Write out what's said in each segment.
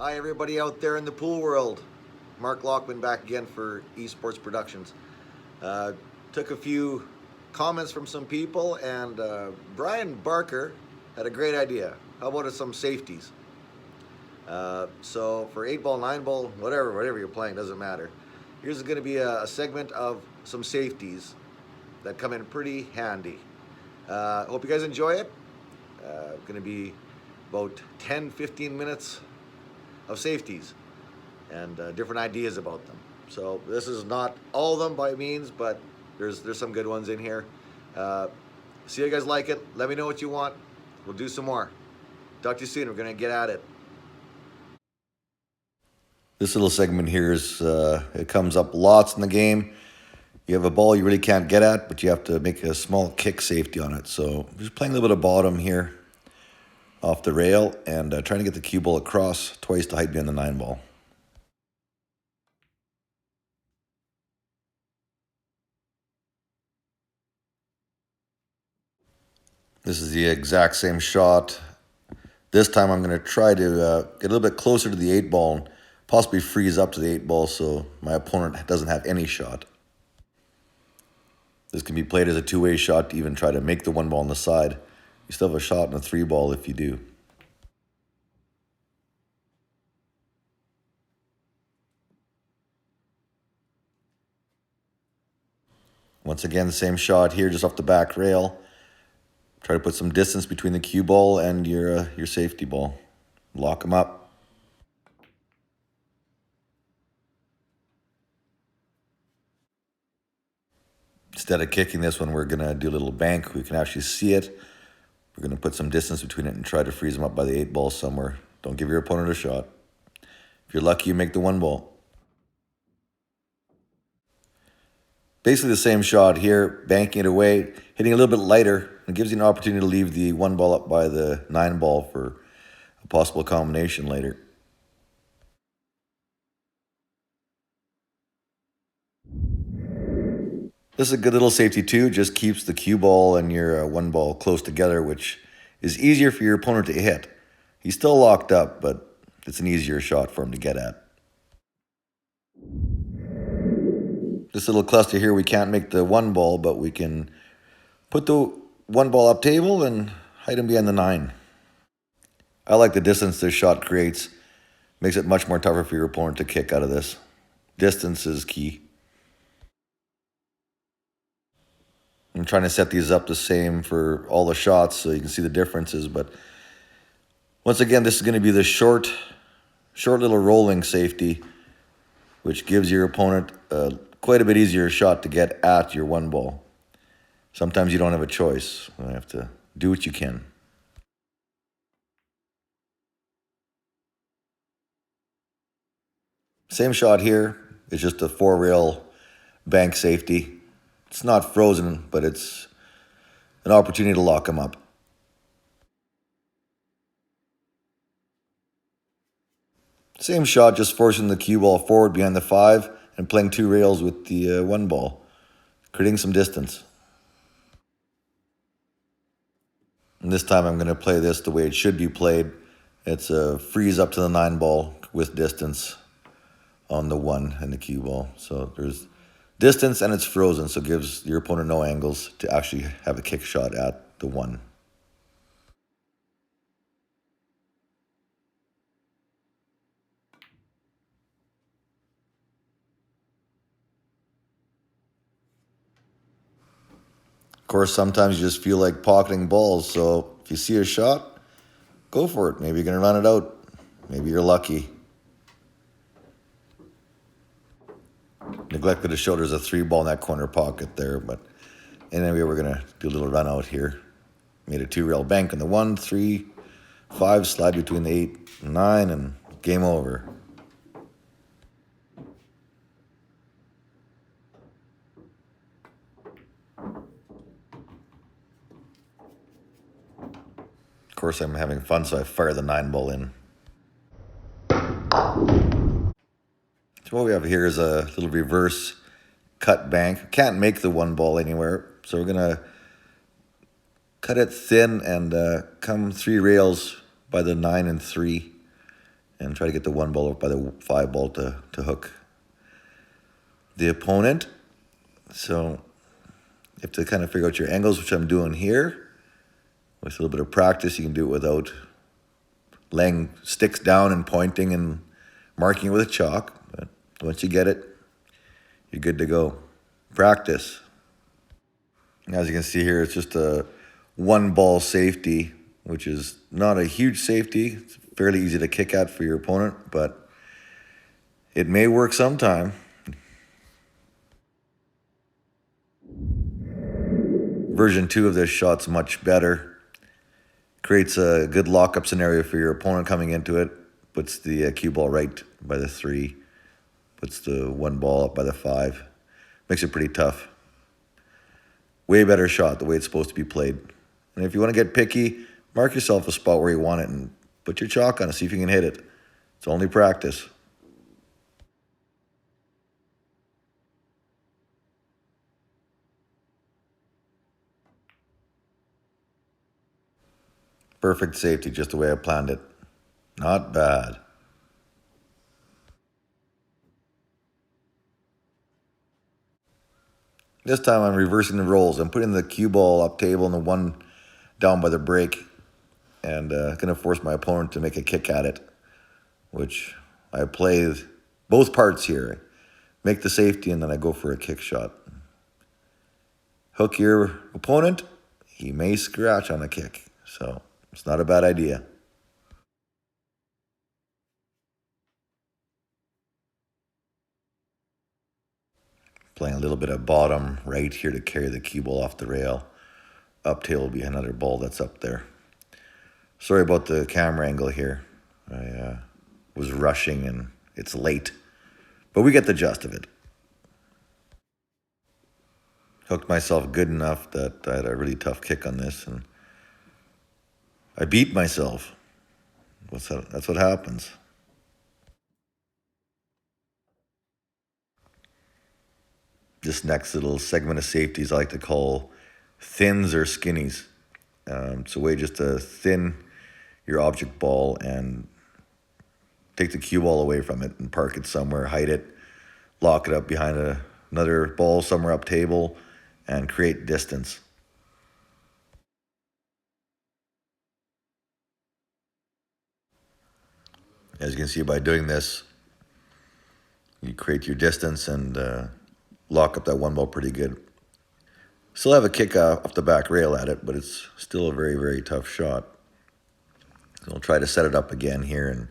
Hi, everybody out there in the pool world. Mark Lachman back again for Esports Productions. Uh, Took a few comments from some people, and Brian Barker had a great idea. How about some safeties? So for 8 ball, 9 ball, whatever you're playing, doesn't matter. Here's going to be a segment of some safeties that come in pretty handy. Hope you guys enjoy it. Going to be about 10-15 minutes of safeties and different ideas about them. So this is not all of them by means, but there's some good ones in here. See you guys like it. Let me know what you want. We'll do some more. Talk to you soon. We're gonna get at it. This little segment here is it comes up lots in the game. You have a ball you really can't get at, but you have to make a small kick safety on it. So just playing a little bit of bottom here off the rail and trying to get the cue ball across twice to hide behind the 9 ball. This is the exact same shot. This time I'm going to try to get a little bit closer to the 8 ball and possibly freeze up to the 8 ball so my opponent doesn't have any shot. This can be played as a two-way shot to even try to make the 1 ball on the side. You still have a shot in a 3 ball if you do. Once again, the same shot here, just off the back rail. Try to put some distance between the cue ball and your safety ball. Lock them up. Instead of kicking this one, we're going to do a little bank. We can actually see it. We're going to put some distance between it and try to freeze them up by the 8 ball somewhere. Don't give your opponent a shot. If you're lucky, you make the 1 ball. Basically the same shot here, banking it away, hitting a little bit lighter. It gives you an opportunity to leave the 1 ball up by the 9 ball for a possible combination later. This is a good little safety too. Just keeps the cue ball and your 1 ball close together, which is easier for your opponent to hit. He's still locked up, but it's an easier shot for him to get at. This little cluster here, we can't make the 1 ball, but we can put the 1 ball up table and hide him behind the 9. I like the distance this shot creates. Makes it much more tougher for your opponent to kick out of this. Distance is key. I'm trying to set these up the same for all the shots so you can see the differences, but once again, this is going to be the short little rolling safety, which gives your opponent quite a bit easier shot to get at your 1 ball. Sometimes you don't have a choice. You have to do what you can. Same shot here. It's just a 4-rail bank safety. It's not frozen, but it's an opportunity to lock them up. Same shot, just forcing the cue ball forward behind the 5 and playing 2 rails with the 1 ball, creating some distance. And this time I'm going to play this the way it should be played. It's a freeze up to the 9 ball with distance on the 1 and the cue ball. So there's distance and it's frozen, so it gives your opponent no angles to actually have a kick shot at the 1. Of course, sometimes you just feel like pocketing balls, so if you see a shot, go for it. Maybe you're going to run it out. Maybe you're lucky. Neglected to show there's a 3 ball in that corner pocket there, but anyway, we're going to do a little run out here. Made a 2-rail bank on the 1, 3, 5, slide between the 8 and 9, and game over. Of course, I'm having fun, so I fire the 9 ball in. So what we have here is a little reverse cut bank. Can't make the 1 ball anywhere, so we're going to cut it thin and come 3 rails by the 9 and 3 and try to get the 1 ball up by the 5 ball to hook the opponent. So you have to kind of figure out your angles, which I'm doing here. With a little bit of practice, you can do it without laying sticks down and pointing and marking it with a chalk. But once you get it, you're good to go. Practice. As you can see here, it's just a 1 ball safety, which is not a huge safety. It's fairly easy to kick at for your opponent, but it may work sometime. Version 2 of this shot's much better. Creates a good lockup scenario for your opponent coming into it. Puts the cue ball right by the 3. Puts the 1 ball up by the 5. Makes it pretty tough. Way better shot the way it's supposed to be played. And if you want to get picky, mark yourself a spot where you want it and put your chalk on it, see if you can hit it. It's only practice. Perfect safety, just the way I planned it. Not bad. This time I'm reversing the roles. I'm putting the cue ball up table and the 1 down by the break, and going to force my opponent to make a kick at it, which I play both parts here. Make the safety and then I go for a kick shot. Hook your opponent, he may scratch on a kick, so it's not a bad idea. Playing a little bit of bottom right here to carry the cue ball off the rail. Up tail will be another ball that's up there. Sorry about the camera angle here. I was rushing and it's late, but we get the gist of it. Hooked myself good enough that I had a really tough kick on this, and I beat myself. That's what happens. This next little segment of safeties I like to call thins or skinnies. It's a way just to thin your object ball and take the cue ball away from it and park it somewhere, hide it, lock it up behind another ball somewhere up table, and create distance. As you can see, by doing this, you create your distance and lock up that 1 ball pretty good. Still have a kick off the back rail at it, but it's still a very, very tough shot. So I'll try to set it up again here and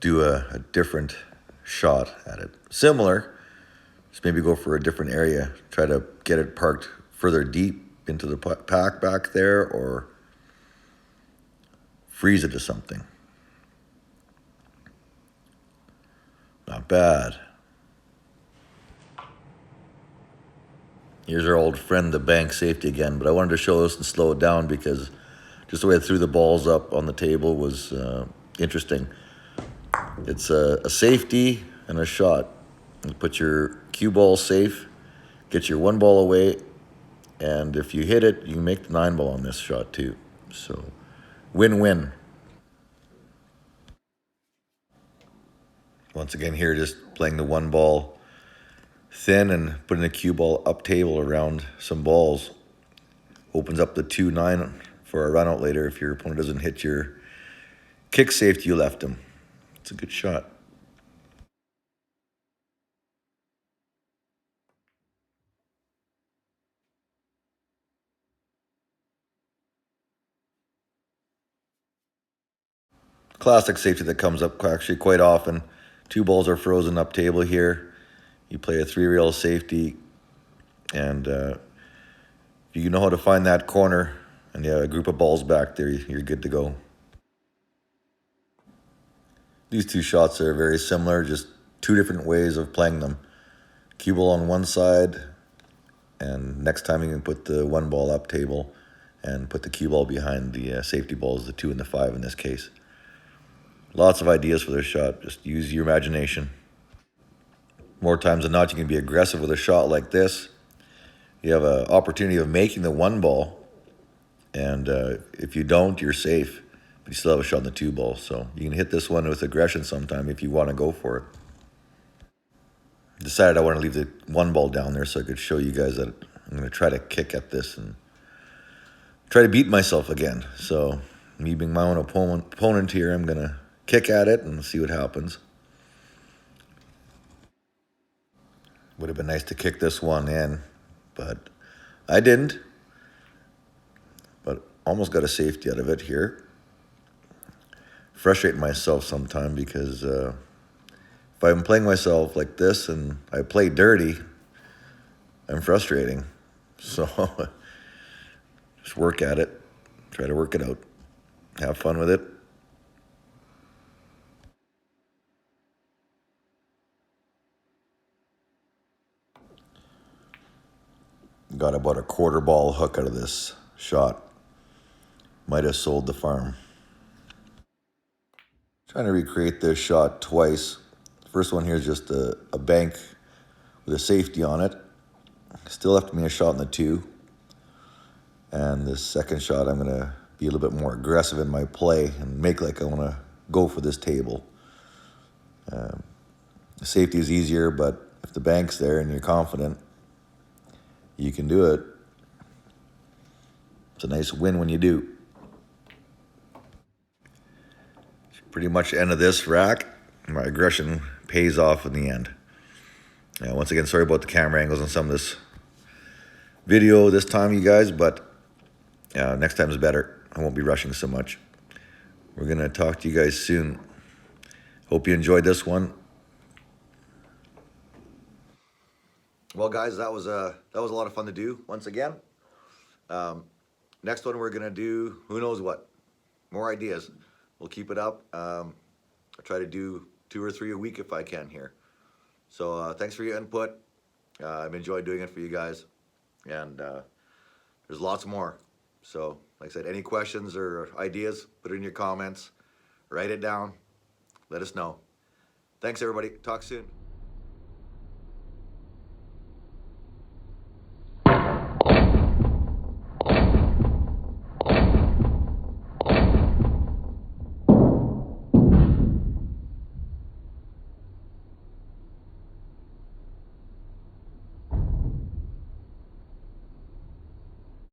do a different shot at it. Similar, just maybe go for a different area. Try to get it parked further deep into the pack back there, or freeze it to something. Not bad. Here's our old friend, the bank safety again, but I wanted to show this and slow it down because just the way I threw the balls up on the table was interesting. It's a safety and a shot. You put your cue ball safe, get your 1 ball away, and if you hit it, you can make the 9 ball on this shot too. So, win-win. Once again here, just playing the 1 ball thin and putting the cue ball up table around some balls. Opens up the 2-9 for a run out later if your opponent doesn't hit your kick safety you left him. It's a good shot. Classic safety that comes up actually quite often. 2 balls are frozen up table here. You play a 3-rail safety, and you know how to find that corner, and you have a group of balls back there, you're good to go. These 2 shots are very similar, just 2 different ways of playing them. Cue ball on one side, and next time you can put the 1 ball up table and put the cue ball behind the safety balls, the 2 and the 5 in this case. Lots of ideas for this shot. Just use your imagination. More times than not, you can be aggressive with a shot like this. You have an opportunity of making the 1 ball, and if you don't, you're safe you still have a shot in the 2 ball. So you can hit this one with aggression sometime if you want to go for it. Decided I want to leave the 1 ball down there so I could show you guys that I'm going to try to kick at this and try to beat myself again. So me being my own opponent here, I'm going to kick at it and see what happens. Would have been nice to kick this one in, but I didn't. But almost got a safety out of it here. Frustrate myself sometime because if I'm playing myself like this and I play dirty, I'm frustrating. So just work at it. Try to work it out. Have fun with it. Got about a 1/4 ball hook out of this shot. Might have sold the farm. Trying to recreate this shot twice. First one here is just a bank with a safety on it. Still left me a shot in the 2. And this second shot, I'm going to be a little bit more aggressive in my play and make like I want to go for this table. The safety is easier, but if the bank's there and you're confident, you can do it. It's a nice win when you do. Pretty much the end of this rack. My aggression pays off in the end. Once again, sorry about the camera angles on some of this video this time, you guys, but next time is better. I won't be rushing so much. We're going to talk to you guys soon. Hope you enjoyed this one. Well, guys, that was a lot of fun to do once again. Next one we're going to do, who knows what. More ideas. We'll keep it up. I'll try to do 2 or 3 a week if I can here. So thanks for your input. I've enjoyed doing it for you guys. And there's lots more. So like I said, any questions or ideas, put it in your comments. Write it down. Let us know. Thanks, everybody. Talk soon.